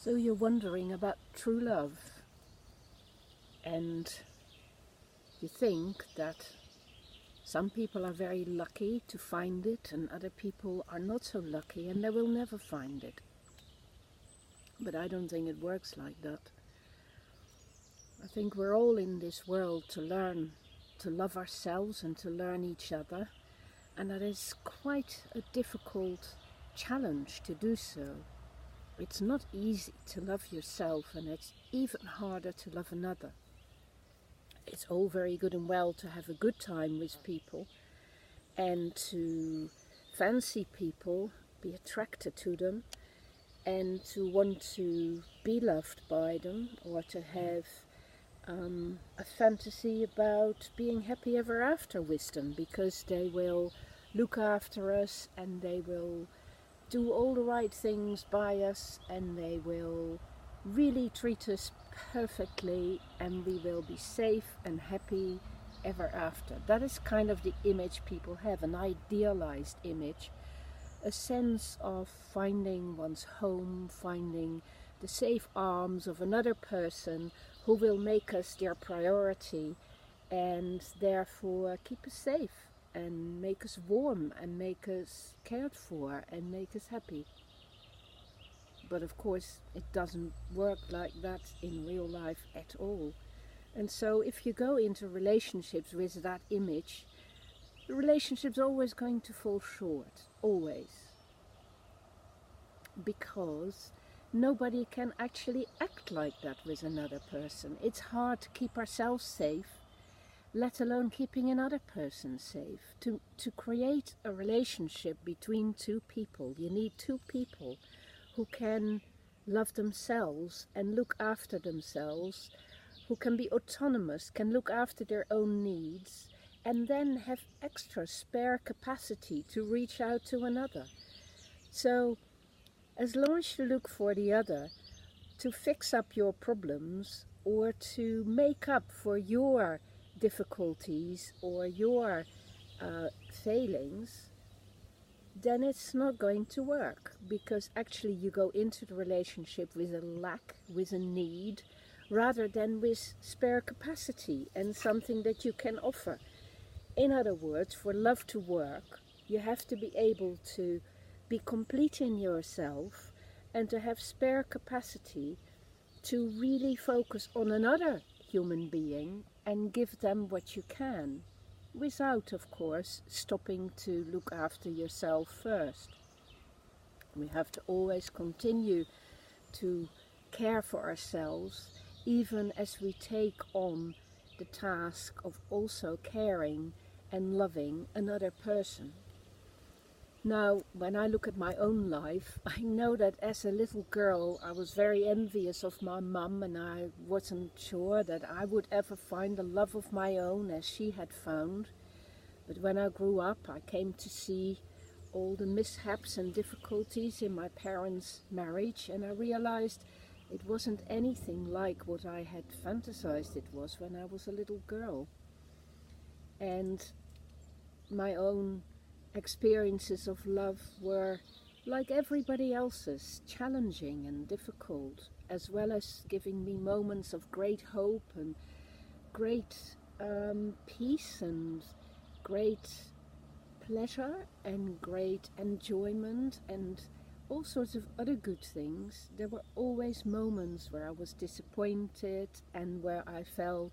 So you're wondering about true love, and you think that some people are very lucky to find it and other people are not so lucky and they will never find it. But I don't think it works like that. I think we're all in this world to learn to love ourselves and to learn each other, and that is quite a difficult challenge to do so. It's not easy to love yourself, and it's even harder to love another. It's all very good and well to have a good time with people and to fancy people, be attracted to them, and to want to be loved by them, or to have a fantasy about being happy ever after with them, because they will look after us and they will do all the right things by us and they will really treat us perfectly and we will be safe and happy ever after. That is kind of the image people have, an idealized image, a sense of finding one's home, finding the safe arms of another person who will make us their priority and therefore keep us safe and make us warm and make us cared for and make us happy. But of course it doesn't work like that in real life at all. And so if you go into relationships with that image, the relationship's always going to fall short, always. Because nobody can actually act like that with another person. It's hard to keep ourselves safe, let alone keeping another person safe. To create a relationship between two people, you need two people who can love themselves and look after themselves, who can be autonomous, can look after their own needs, and then have extra spare capacity to reach out to another. So as long as you look for the other to fix up your problems or to make up for your difficulties or your failings, then it's not going to work, because actually you go into the relationship with a lack, with a need, rather than with spare capacity and something that you can offer. In other words, for love to work, you have to be able to be complete in yourself and to have spare capacity to really focus on another human being and give them what you can, without, of course, stopping to look after yourself first. We have to always continue to care for ourselves, even as we take on the task of also caring and loving another person. Now, when I look at my own life, I know that as a little girl I was very envious of my mum, and I wasn't sure that I would ever find a love of my own as she had found. But when I grew up, I came to see all the mishaps and difficulties in my parents' marriage, and I realized it wasn't anything like what I had fantasized it was when I was a little girl. And my own experiences of love were, like everybody else's, challenging and difficult, as well as giving me moments of great hope and great peace and great pleasure and great enjoyment and all sorts of other good things. There were always moments where I was disappointed and where I felt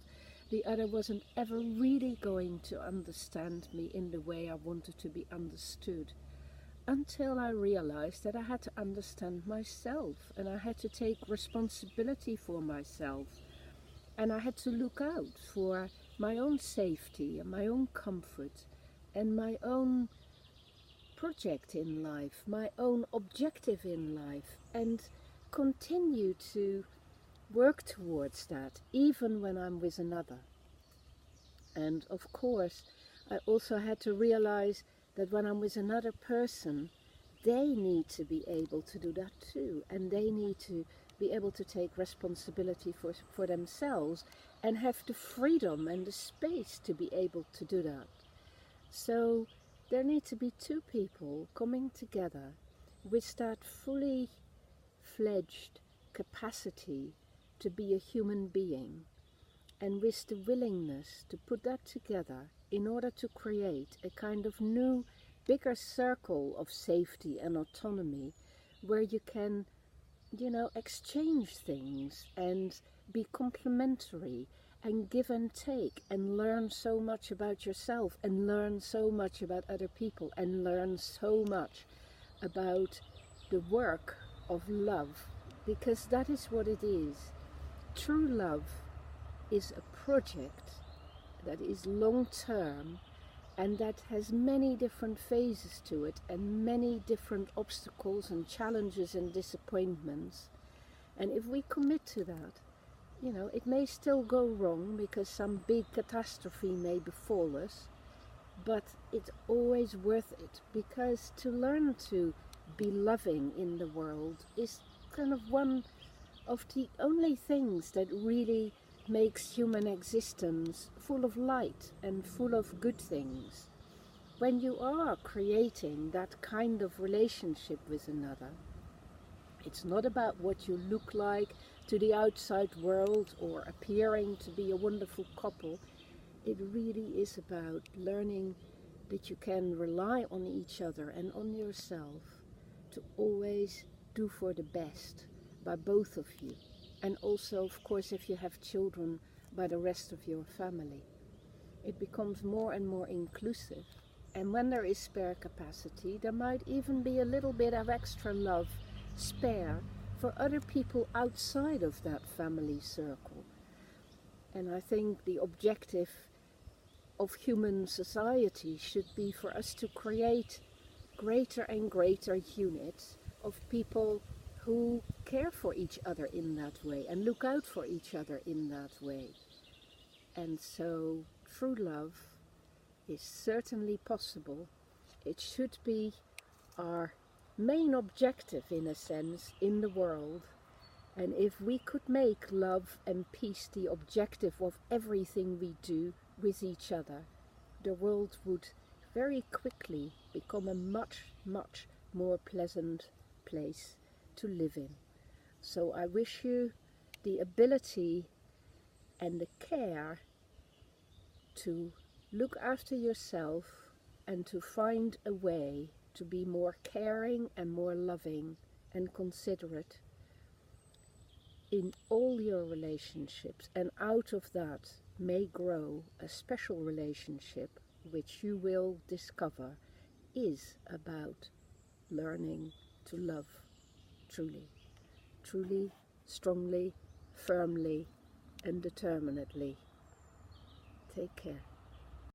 the other wasn't ever really going to understand me in the way I wanted to be understood, until I realized that I had to understand myself and I had to take responsibility for myself, and I had to look out for my own safety and my own comfort and my own project in life, my own objective in life, and continue to work towards that even when I'm with another. And of course I also had to realize that when I'm with another person, they need to be able to do that too, and they need to be able to take responsibility for themselves and have the freedom and the space to be able to do that. So there need to be two people coming together with that fully fledged capacity to be a human being, and with the willingness to put that together in order to create a kind of new, bigger circle of safety and autonomy where you can, exchange things and be complementary and give and take and learn so much about yourself and learn so much about other people and learn so much about the work of love, because that is what it is. True love is a project that is long-term and that has many different phases to it and many different obstacles and challenges and disappointments. And if we commit to that, it may still go wrong because some big catastrophe may befall us, but it's always worth it, because to learn to be loving in the world is kind of one of the only things that really makes human existence full of light and full of good things. When you are creating that kind of relationship with another, it's not about what you look like to the outside world or appearing to be a wonderful couple. It really is about learning that you can rely on each other and on yourself to always do for the best by both of you. And also, of course, if you have children, by the rest of your family. It becomes more and more inclusive. And when there is spare capacity, there might even be a little bit of extra love spare for other people outside of that family circle. And I think the objective of human society should be for us to create greater and greater units of people who care for each other in that way and look out for each other in that way. And so true love is certainly possible. It should be our main objective, in a sense, in the world. And if we could make love and peace the objective of everything we do with each other, the world would very quickly become a much, much more pleasant place to live in. So I wish you the ability and the care to look after yourself and to find a way to be more caring and more loving and considerate in all your relationships, and out of that may grow a special relationship which you will discover is about learning to love truly, truly, strongly, firmly and determinedly. Take care.